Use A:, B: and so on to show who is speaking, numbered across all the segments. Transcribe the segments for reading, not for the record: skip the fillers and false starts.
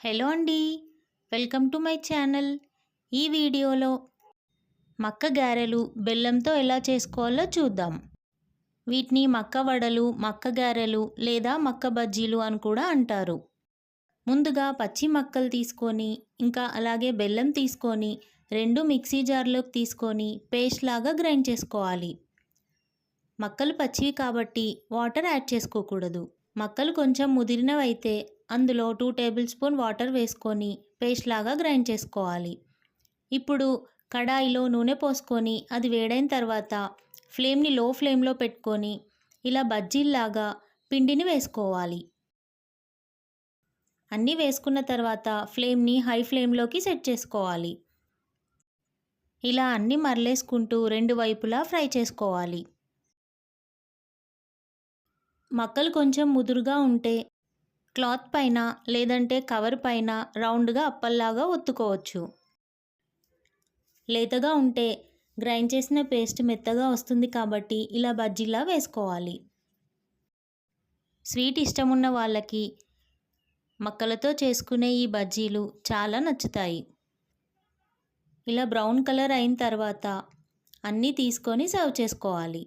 A: Hello అండి, welcome to my channel. ఈ వీడియోలో మక్క గారెలు బెల్లంతో ఎలా చేసుకోవాలో చూద్దాం. వీటిని మక్క వడలు, మక్క గారెలు లేదా మక్క బజ్జీలు అని కూడా అంటారు. ముందుగా పచ్చి మక్కలు తీసుకొని ఇంకా అలాగే బెల్లం తీసుకొని రెండు మిక్సీ జార్లోకి తీసుకొని పేస్ట్ లాగా గ్రైండ్ చేసుకోవాలి. మక్కలు పచ్చివి కాబట్టి వాటర్ యాడ్ చేసుకోకూడదు. మక్కలు కొంచెం ముదిరినవైతే అందులో 2 టేబుల్ స్పూన్ వాటర్ వేసుకొని పేస్ట్ లాగా గ్రైండ్ చేసుకోవాలి. ఇప్పుడు కడాయిలో నూనె పోసుకొని అది వేడైన తర్వాత ఫ్లేమ్ని లో ఫ్లేమ్లో పెట్టుకొని ఇలా బజ్జీల్లాగా పిండిని వేసుకోవాలి. అన్నీ వేసుకున్న తర్వాత ఫ్లేమ్ని హై ఫ్లేమ్లోకి సెట్ చేసుకోవాలి. ఇలా అన్నీ మరలేసుకుంటూ రెండు వైపులా ఫ్రై చేసుకోవాలి. మక్కలు కొంచెం ముదురుగా ఉంటే క్లాత్ పైన లేదంటే కవర్ పైన రౌండ్గా అప్పల్లాగా ఒత్తుకోవచ్చు. లేతగా ఉంటే గ్రైండ్ చేసిన పేస్ట్ మెత్తగా వస్తుంది కాబట్టి ఇలా బజ్జీలా వేసుకోవాలి. స్వీట్ ఇష్టం ఉన్న వాళ్ళకి మక్కలతో చేసుకునే ఈ బజ్జీలు చాలా నచ్చుతాయి. ఇలా బ్రౌన్ కలర్ అయిన తర్వాత అన్నీ తీసుకొని సర్వ్ చేసుకోవాలి.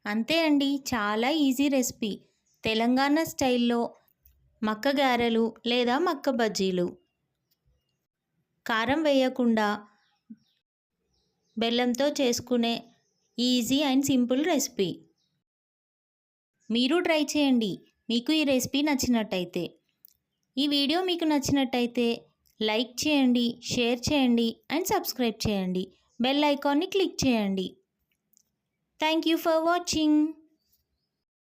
A: అంతే అండి, చాలా ఈజీ రెసిపీ. తెలంగాణ స్టైల్లో మక్క గారెలు లేదా మక్క బజ్జీలు. కారం వేయకుండా బెల్లంతో చేసుకునే ఈజీ అండ్ సింపుల్ రెసిపీ. మీరు ట్రై చేయండి మీకు ఈ రెసిపీ నచ్చినట్టయితే. ఈ వీడియో మీకు నచ్చినట్టయితే లైక్ చేయండి, షేర్ చేయండి అండ్ సబ్స్క్రైబ్ చేయండి. బెల్ ఐకాన్ని క్లిక్ చేయండి. Thank you for watching.